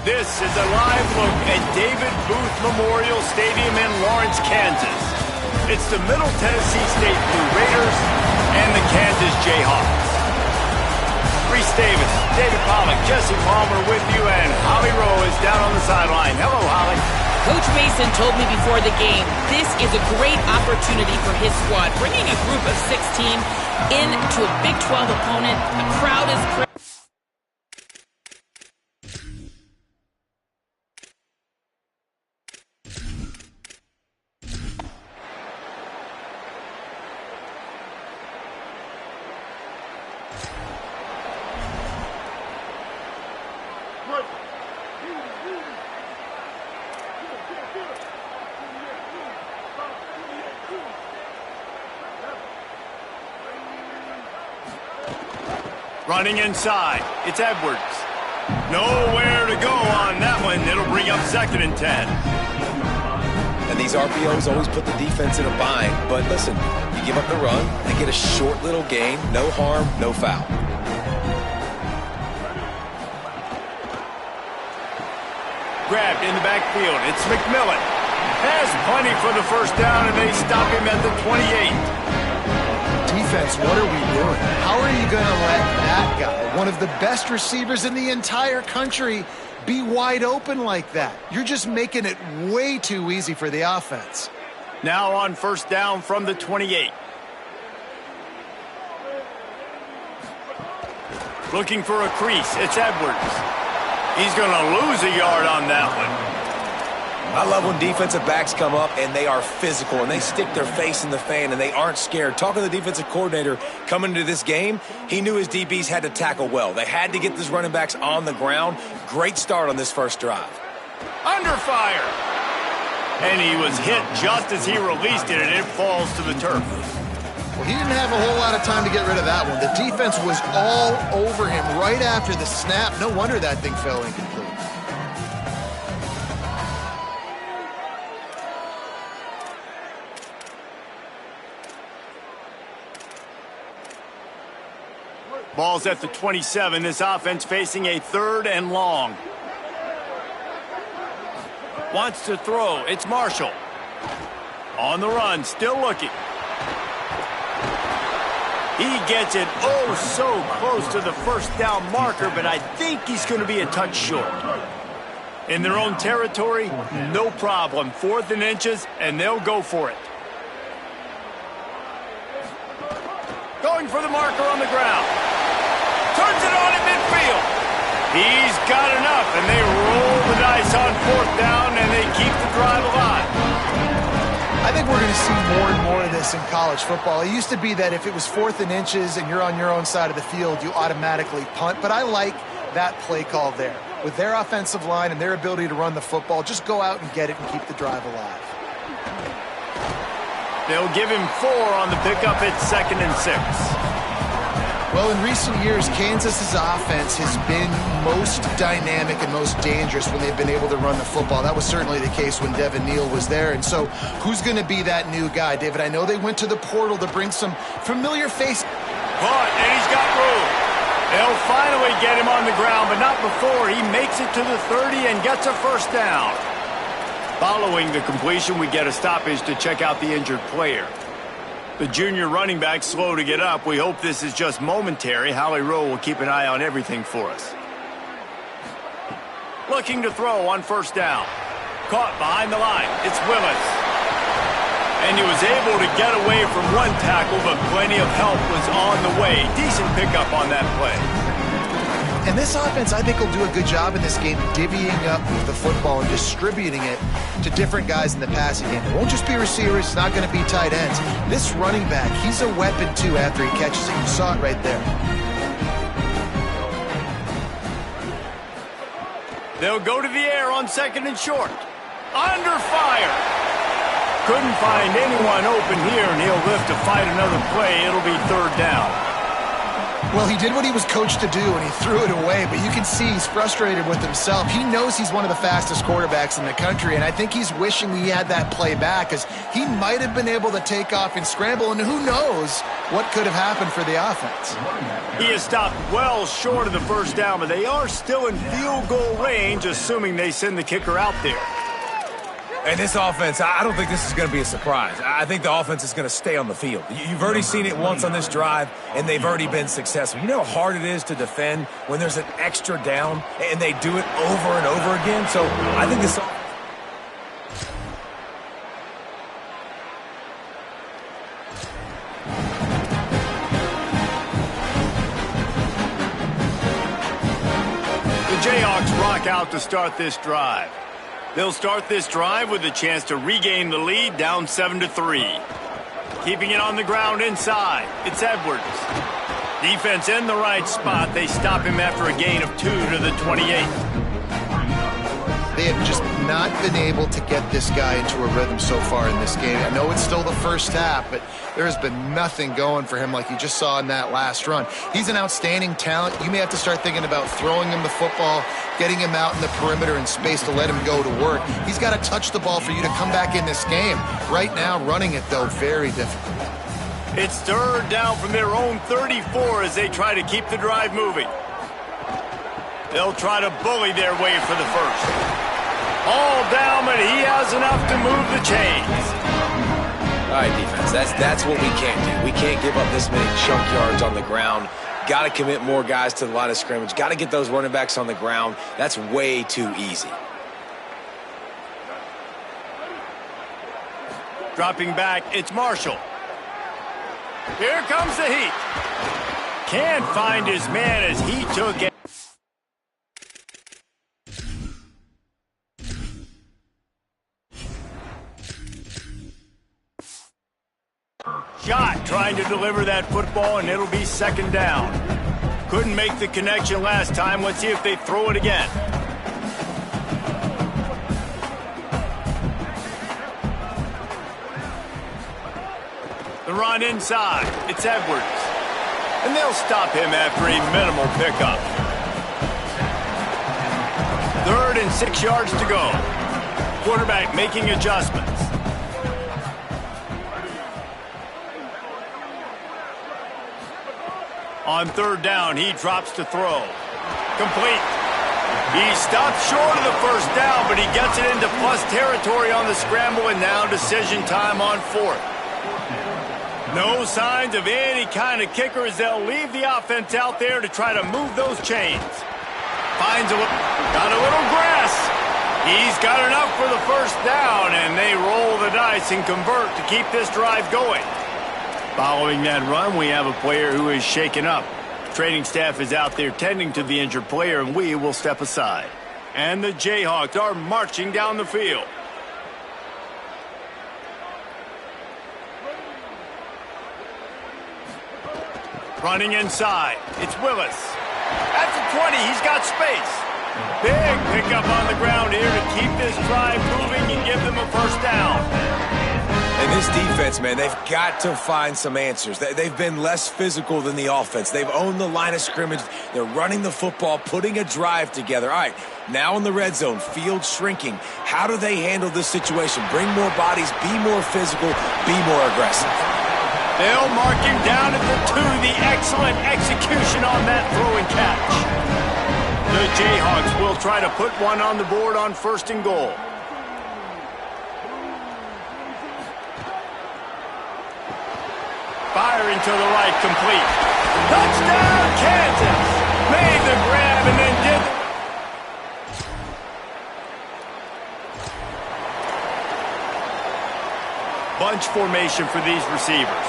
This is a live look at David Booth Memorial Stadium in Lawrence, Kansas. It's the Middle Tennessee State Blue Raiders and the Kansas Jayhawks. Reese Davis, David Pollack, Jesse Palmer with you, and Holly Rowe is down on the sideline. Hello, Holly. Coach Mason told me before the game, this is a great opportunity for his squad. Bringing a group of 16 into a Big 12 opponent, the crowd is crazy. Running inside, it's Edwards. Nowhere to go on that one. It'll bring up 2nd and 10. And these RPOs always put the defense in a bind. But listen, you give up the run, they get a short little gain, no harm, no foul. Grabbed in the backfield, it's McMillan. Has plenty for the first down, and they stop him at the 28. Defense, what are we doing? How are you going to let that guy, one of the best receivers in the entire country, be wide open like that? You're just making it way too easy for the offense. Now on first down from the 28. Looking for a crease, it's Edwards. He's going to lose a yard on that one. I love when defensive backs come up and they are physical and they stick their face in the fan and they aren't scared. Talking to the defensive coordinator coming into this game, he knew his DBs had to tackle well. They had to get these running backs on the ground. Great start on this first drive. Under fire. And he was hit just as he released it, and it falls to the turf. Well, he didn't have a whole lot of time to get rid of that one. The defense was all over him right after the snap. No wonder that thing fell incomplete. Ball's at the 27. This offense facing a 3rd and long. Wants to throw. It's Marshall. On the run, still looking. He gets it so close to the first down marker, but I think he's going to be a touch short. In their own territory, no problem. 4th and inches, and they'll go for it. Going for the marker on the ground. Turns it on at midfield. He's got enough, and they roll the dice on 4th down, and they keep the drive alive. I think we're going to see more and more of this in college football. It used to be that if it was 4th and inches and you're on your own side of the field, you automatically punt. But I like that play call there. With their offensive line and their ability to run the football, just go out and get it and keep the drive alive. They'll give him 4 on the pickup at 2nd and 6. Well, in recent years, Kansas's offense has been most dynamic and most dangerous when they've been able to run the football. That was certainly the case when Devin Neal was there. And so who's going to be that new guy? David, I know they went to the portal to bring some familiar faces. Caught, and he's got room. They'll finally get him on the ground, but not before he makes it to the 30 and gets a first down. Following the completion, we get a stoppage to check out the injured player. The junior running back slow to get up. We hope this is just momentary. Holly Rowe will keep an eye on everything for us. Looking to throw on first down. Caught behind the line. It's Willis. And he was able to get away from one tackle, but plenty of help was on the way. Decent pickup on that play. And this offense, I think, will do a good job in this game divvying up the football and distributing it to different guys in the passing game. It won't just be receivers. It's not going to be tight ends. This running back, he's a weapon, too, after he catches it. You saw it right there. They'll go to the air on 2nd and short. Under fire. Couldn't find anyone open here, and he'll live to fight another play. It'll be 3rd down. Well, he did what he was coached to do, and he threw it away, but you can see he's frustrated with himself. He knows he's one of the fastest quarterbacks in the country, and I think he's wishing he had that play back, because he might have been able to take off and scramble, and who knows what could have happened for the offense. He is stopped well short of the first down, but they are still in field goal range, assuming they send the kicker out there. And this offense, I don't think this is going to be a surprise. I think the offense is going to stay on the field. You've already seen it once on this drive, and they've already been successful. You know how hard it is to defend when there's an extra down, and they do it over and over again? So I think this offense... The Jayhawks rock out to start this drive. They'll start this drive with a chance to regain the lead down 7-3. Keeping it on the ground inside. It's Edwards. Defense in the right spot. They stop him after a gain of 2 to the 28. They have just not been able to get this guy into a rhythm so far in this game. I know it's still the first half, but there has been nothing going for him like you just saw in that last run. He's an outstanding talent. You may have to start thinking about throwing him the football, getting him out in the perimeter in space to let him go to work. He's got to touch the ball for you to come back in this game. Right now, running it, though, very difficult. It's third down from their own 34 as they try to keep the drive moving. They'll try to bully their way for the first. All down, but he has enough to move the chains. All right, defense, that's what we can't do. We can't give up this many chunk yards on the ground. Got to commit more guys to the line of scrimmage. Got to get those running backs on the ground. That's way too easy. Dropping back, it's Marshall. Here comes the heat. Can't find his man as he took it. Shot trying to deliver that football, and it'll be second down. Couldn't make the connection last time. Let's see if they throw it again. The run inside. It's Edwards. And they'll stop him after a minimal pickup. 3rd and 6 yards to go. Quarterback making adjustments. On 3rd down, he drops to throw. Complete. He stopped short of the first down, but he gets it into plus territory on the scramble, and now decision time on 4th. No signs of any kind of kicker as they'll leave the offense out there to try to move those chains. Got a little grass. He's got enough for the first down, and they roll the dice and convert to keep this drive going. Following that run, we have a player who is shaken up. Training staff is out there tending to the injured player, and we will step aside. And the Jayhawks are marching down the field. Running inside, it's Willis. At the 20, he's got space. Big pickup on the ground here to keep this drive moving and give them a first down. And this defense, man, they've got to find some answers. They've been less physical than the offense. They've owned the line of scrimmage. They're running the football, putting a drive together. All right, now in the red zone, field shrinking. How do they handle this situation? Bring more bodies, be more physical, be more aggressive. They'll mark him down at the 2. The excellent execution on that throw and catch. The Jayhawks will try to put one on the board on 1st and goal. Firing to the right, complete. Touchdown, Kansas! Made the grab and then did... Bunch formation for these receivers.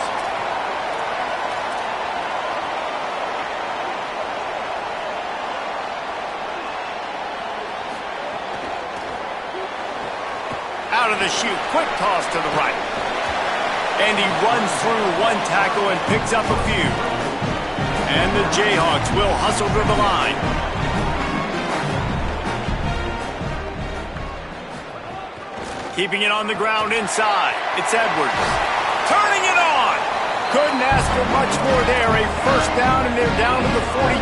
Out of the chute, quick toss to the right. And he runs through one tackle and picks up a few. And the Jayhawks will hustle to the line. Keeping it on the ground inside. It's Edwards. Turning it on. Couldn't ask for much more there. A first down, and they're down to the 42.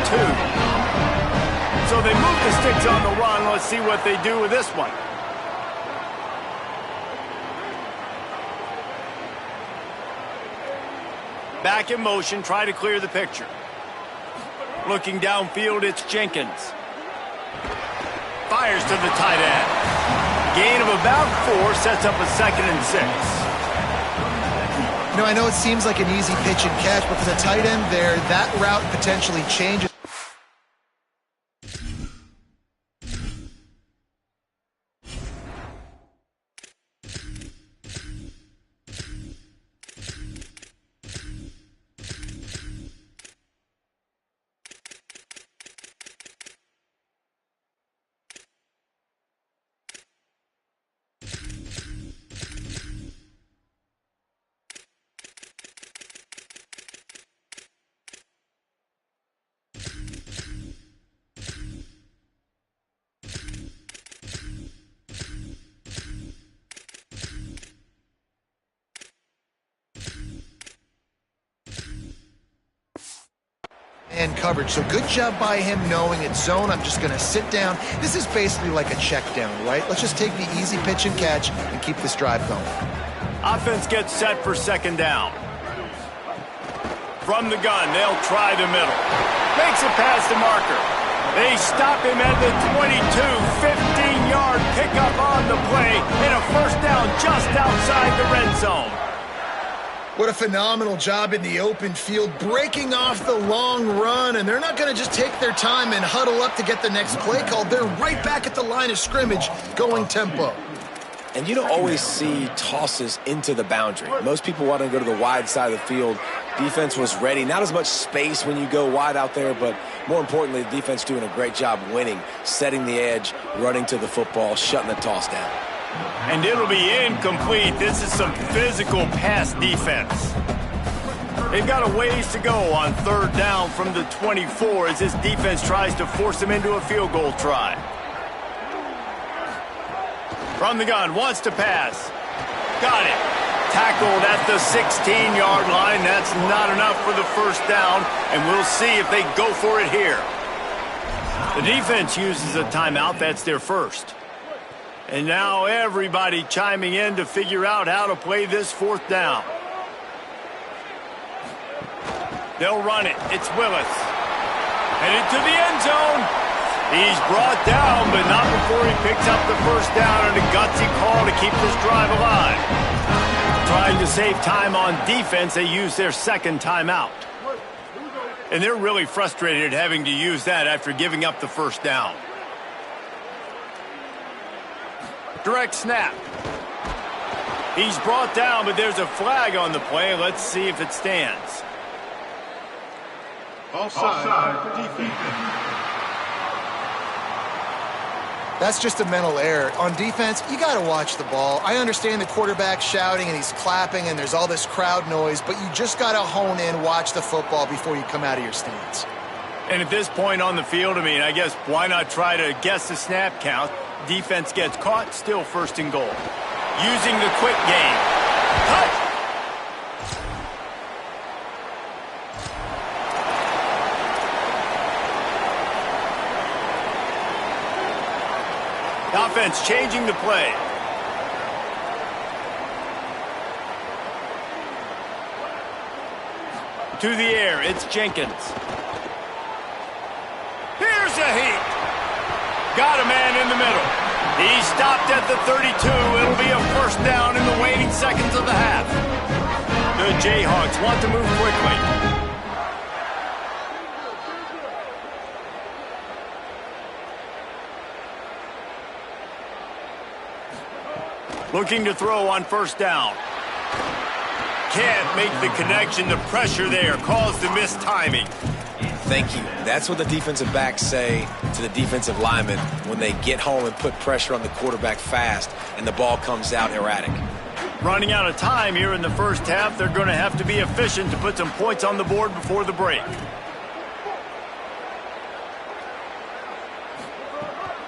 So they move the sticks on the run. Let's see what they do with this one. Back in motion, try to clear the picture. Looking downfield, it's Jenkins. Fires to the tight end. Gain of about 4 sets up a 2nd and 6. You know, I know it seems like an easy pitch and catch, but for the tight end there, that route potentially changes. And coverage. So good job by him knowing it's zone. I'm just going to sit down. This is basically like a check down, right? Let's just take the easy pitch and catch and keep this drive going. Offense gets set for 2nd down. From the gun, they'll try the middle. Makes it past the marker. They stop him at the 22. 15-yard pickup on the play and a first down just outside the red zone. What a phenomenal job in the open field, breaking off the long run, and they're not going to just take their time and huddle up to get the next play called. They're right back at the line of scrimmage, going tempo. And you don't always see tosses into the boundary. Most people want to go to the wide side of the field. Defense was ready. Not as much space when you go wide out there, but more importantly, the defense doing a great job winning, setting the edge, running to the football, shutting the toss down. And it'll be incomplete. This is some physical pass defense. They've got a ways to go on 3rd down from the 24 as this defense tries to force them into a field goal try. From the gun, wants to pass. Got it. Tackled at the 16-yard line. That's not enough for the first down, and we'll see if they go for it here. The defense uses a timeout. That's their first. And now everybody chiming in to figure out how to play this 4th down. They'll run it. It's Willis. Headed to the end zone. He's brought down, but not before he picks up the first down, and a gutsy call to keep this drive alive. Trying to save time on defense, they use their 2nd timeout. And they're really frustrated having to use that after giving up the first down. Direct snap. He's brought down, but there's a flag on the play. Let's see if it stands. Offside defense. That's just a mental error. On defense, you got to watch the ball. I understand the quarterback shouting and he's clapping and there's all this crowd noise, but you just got to hone in, watch the football before you come out of your stance. And at this point on the field, I mean, I guess why not try to guess the snap count? Defense gets caught, still 1st and goal. Using the quick game. Cut! Offense changing the play. To the air, it's Jenkins. Here's a heat. Got a man in the middle. He stopped at the 32. It'll be a first down in the waning seconds of the half. The Jayhawks want to move quickly. Looking to throw on first down. Can't make the connection. The pressure there caused the mistiming. Thank you. That's what the defensive backs say to the defensive linemen when they get home and put pressure on the quarterback fast and the ball comes out erratic. Running out of time here in the first half. They're going to have to be efficient to put some points on the board before the break.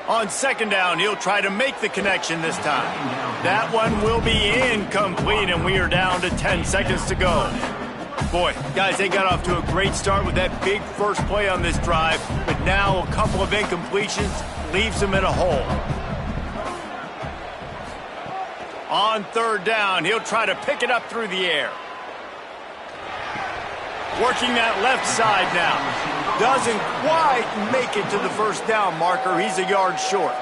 On 2nd down, he'll try to make the connection this time. That one will be incomplete, and we are down to 10 seconds to go. Boy, guys, they got off to a great start with that big first play on this drive, but now a couple of incompletions leaves them in a hole. On third down, he'll try to pick it up through the air. Working that left side now. Doesn't quite make it to the first down marker. He's a yard short.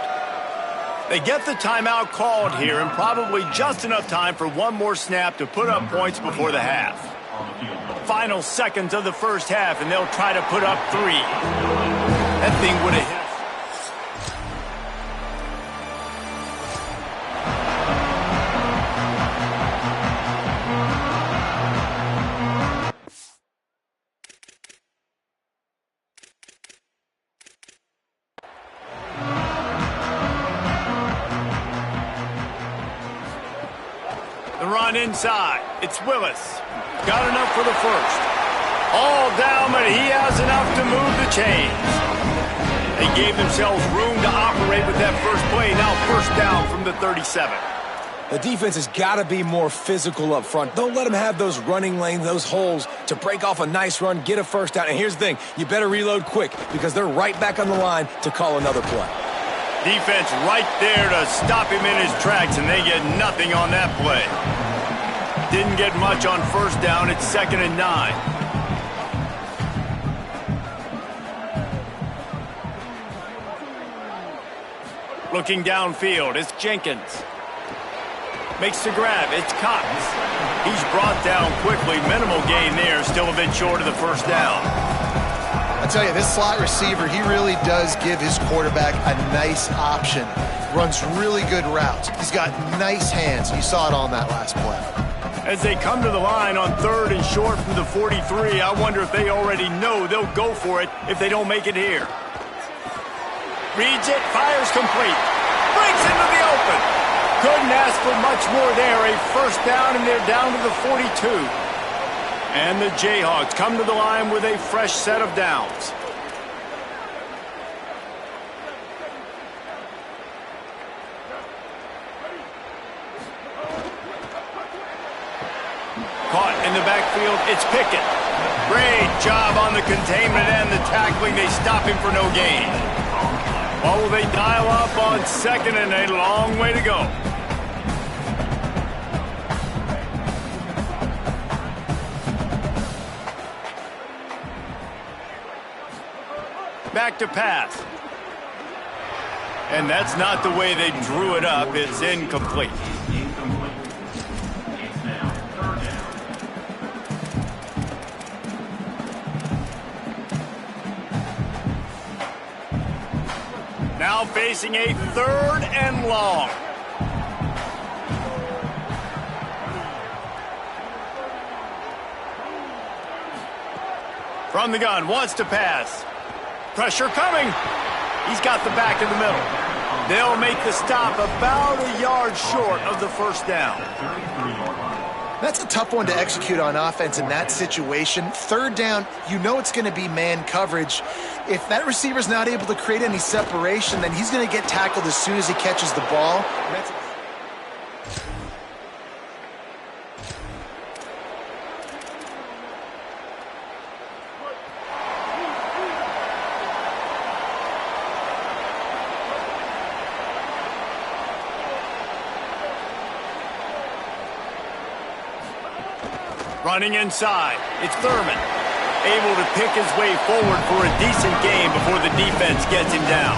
They get the timeout called here, and probably just enough time for one more snap to put up points before the half. Final seconds of the first half, and they'll try to put up 3. That thing would have hit. The run inside. It's Willis. Got enough for the first. All down, but he has enough to move the chains. They gave themselves room to operate with that first play. Now first down from the 37. The defense has got to be more physical up front. Don't let them have those running lanes, those holes to break off a nice run, get a first down. And here's the thing, you better reload quick because they're right back on the line to call another play. Defense right there to stop him in his tracks, and they get nothing on that play. Didn't get much on first down. It's 2nd and 9. Looking downfield, it's Jenkins. Makes the grab, it's Cox. He's brought down quickly. Minimal gain there, still a bit short of the first down. I tell you, this slot receiver, he really does give his quarterback a nice option. Runs really good routes. He's got nice hands. You saw it on that last play. As they come to the line on 3rd and short from the 43, I wonder if they already know they'll go for it if they don't make it here. Reads it, fires complete. Breaks into the open. Couldn't ask for much more there. A first down, and they're down to the 42. And the Jayhawks come to the line with a fresh set of downs. Caught in the backfield, it's Pickett. Great job on the containment and the tackling. They stop him for no gain. Well, will they dial up on 2nd and a long way to go? Back to pass. And that's not the way they drew it up. It's incomplete. Now facing a 3rd and long. From the gun, wants to pass. Pressure coming. He's got the back in the middle. They'll make the stop about a yard short of the first down. That's a tough one to execute on offense in that situation. 3rd down, you know it's going to be man coverage. If that receiver's not able to create any separation, then he's going to get tackled as soon as he catches the ball. Running inside, it's Thurman. Able to pick his way forward for a decent game before the defense gets him down.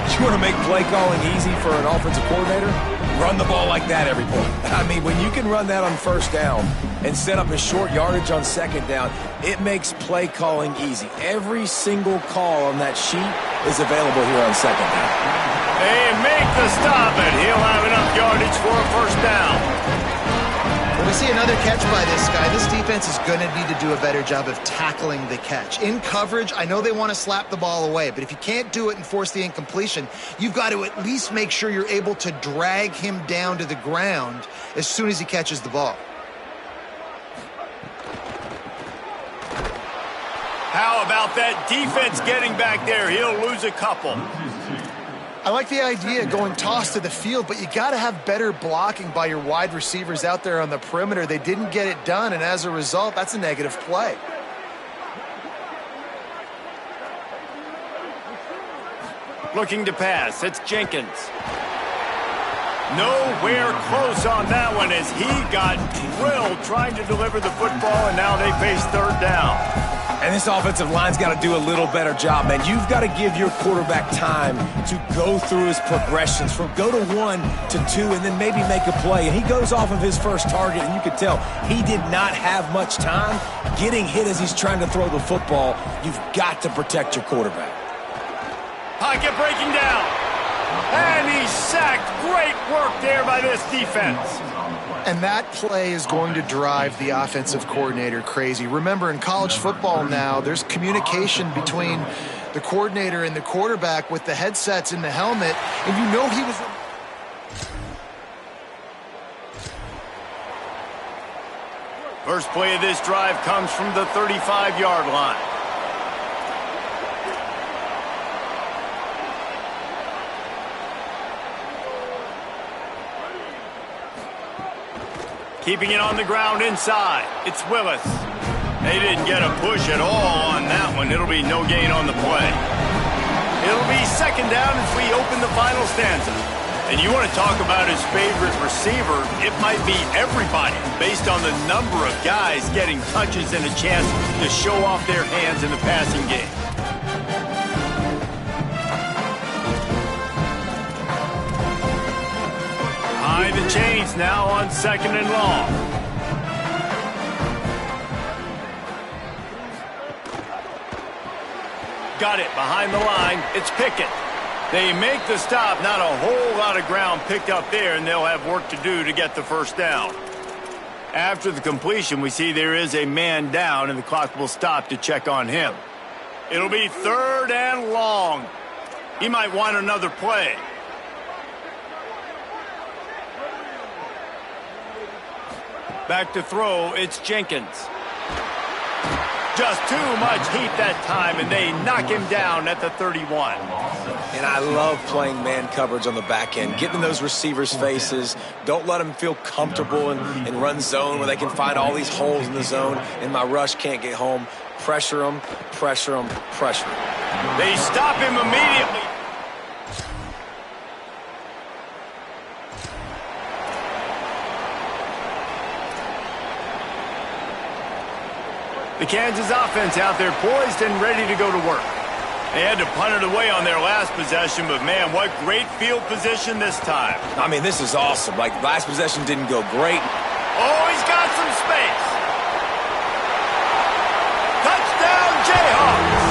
You want to make play calling easy for an offensive coordinator? Run the ball like that every point. I mean, when you can run that on first down and set up a short yardage on 2nd down, it makes play calling easy. Every single call on that sheet is available here on 2nd down. They make the stop, and he'll have enough yardage for a first down. When we see another catch by this guy, this defense is going to need to do a better job of tackling the catch. In coverage, I know they want to slap the ball away, but if you can't do it and force the incompletion, you've got to at least make sure you're able to drag him down to the ground as soon as he catches the ball. How about that defense getting back there? He'll lose a couple. I like the idea going toss to the field, but you got to have better blocking by your wide receivers out there on the perimeter. They didn't get it done, and as a result, that's a negative play. Looking to pass, it's Jenkins. Nowhere close on that one as he got drilled trying to deliver the football, and now they face third down. And this offensive line's got to do a little better job, man. You've got to give your quarterback time to go through his progressions from go to 1 to 2 and then maybe make a play. And he goes off of his first target, and you could tell he did not have much time getting hit as he's trying to throw the football. You've got to protect your quarterback. Pocket breaking down. And he's sacked. Great work there by this defense. And that play is going to drive the offensive coordinator crazy. Remember, in college football now, there's communication between the coordinator and the quarterback with the headsets in the helmet, and you know he was... First play of this drive comes from the 35-yard line. Keeping it on the ground inside. It's Willis. They didn't get a push at all on that one. It'll be no gain on the play. It'll be second down as we open the final stanza. And you want to talk about his favorite receiver, it might be everybody based on the number of guys getting touches and a chance to show off their hands in the passing game. High the chains now on second and long. Got it behind the line. It's Pickett. They make the stop. Not a whole lot of ground picked up there, and they'll have work to do to get the first down. After the completion, we see there is a man down, and the clock will stop to check on him. It'll be third and long. He might want another play. Back to throw, it's Jenkins. Just too much heat that time, and they knock him down at the 31. And I love playing man coverage on the back end, getting in those receivers' faces. Don't let them feel comfortable in run zone where they can find all these holes in the zone, and my rush can't get home. Pressure them, pressure them, pressure them. They stop him immediately. The Kansas offense out there poised and ready to go to work. They had to punt it away on their last possession, but man, what great field position this time. I mean, this is awesome. Like, last possession didn't go great. Oh, he's got some space. Touchdown, Jayhawks.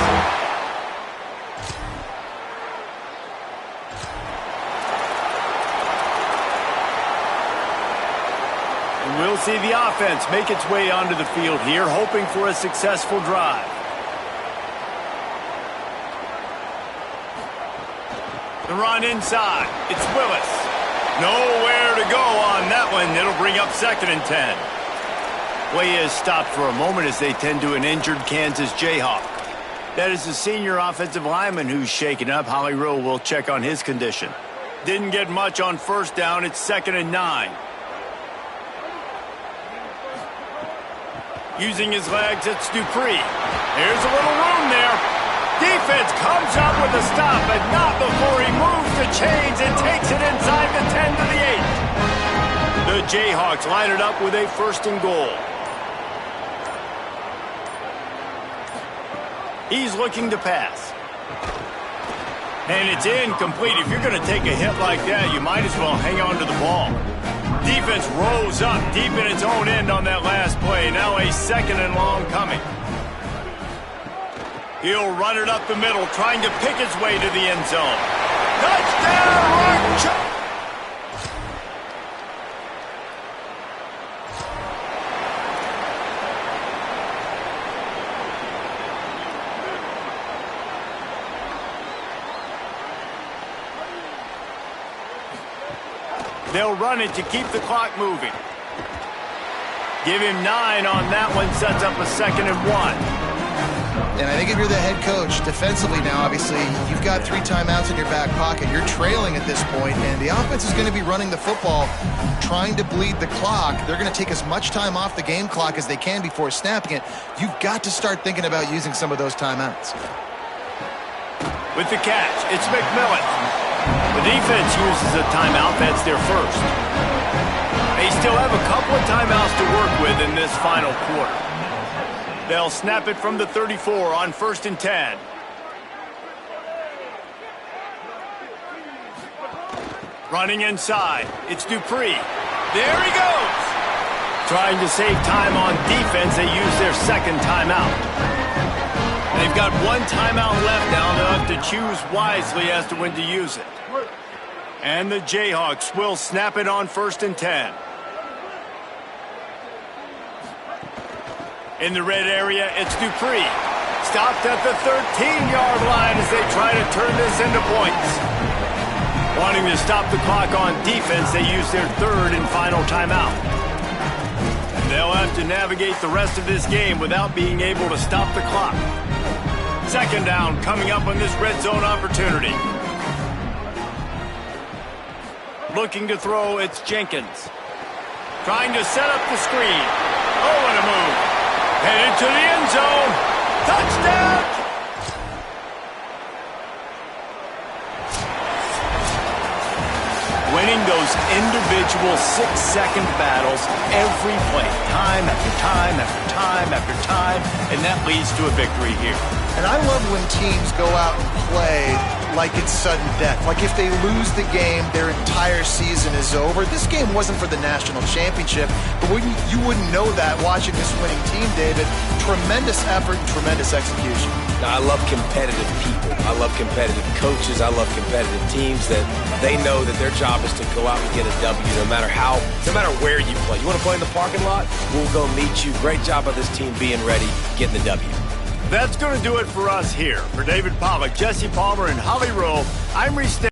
We'll see the offense make its way onto the field here, hoping for a successful drive. The run inside. It's Willis. Nowhere to go on that one. It'll bring up second and 10. Play is stopped for a moment as they tend to an injured Kansas Jayhawk. That is the senior offensive lineman who's shaken up. Holly Rowe will check on his condition. Didn't get much on first down. It's second and 9. Using his legs, it's Dupree. There's a little room there. Defense comes up with a stop, but not before he moves the chains and takes it inside the 10 to the 8. The Jayhawks line it up with a first and goal. He's looking to pass. And it's incomplete. If you're going to take a hit like that, you might as well hang on to the ball. Defense rose up deep in its own end on that last play. Now a second and long coming. He'll run it up the middle, trying to pick his way to the end zone. Touchdown, Rock! They'll run it to keep the clock moving. Give him 9 on that one, sets up a second and 1. And I think if you're the head coach, defensively now, obviously, you've got 3 timeouts in your back pocket. You're trailing at this point, and the offense is going to be running the football, trying to bleed the clock. They're going to take as much time off the game clock as they can before snapping it. You've got to start thinking about using some of those timeouts. With the catch, it's McMillan. The defense uses a timeout. That's their first. They still have a couple of timeouts to work with in this final quarter. They'll snap it from the 34 on 1st and 10. Running inside, it's Dupree. There he goes! Trying to save time on defense, they use their second timeout. They've got 1 timeout left now. They'll have to choose wisely as to when to use it. And the Jayhawks will snap it on 1st and 10. In the red area, it's Dupree. Stopped at the 13-yard line as they try to turn this into points. Wanting to stop the clock on defense, they use their 3rd and final timeout. And they'll have to navigate the rest of this game without being able to stop the clock. 2nd down coming up on this red zone opportunity. Looking to throw, it's Jenkins. Trying to set up the screen. Oh, what a move. Headed to the end zone. Touchdown! Winning those individual 6-second battles every play, time after time after time after time, and that leads to a victory here. And I love when teams go out and play like it's sudden death. Like if they lose the game, their entire season is over. This game wasn't for the national championship, but you wouldn't know that watching this winning team, David. Tremendous effort and tremendous execution. Now, I love competitive people. I love competitive coaches. I love competitive teams that they know that their job is to go out and get a W no matter where you play. You want to play in the parking lot? We'll go meet you. Great job by this team being ready, getting the W. That's going to do it for us here. For David Pollock, Jesse Palmer, and Holly Rowe, I'm Reese Davis.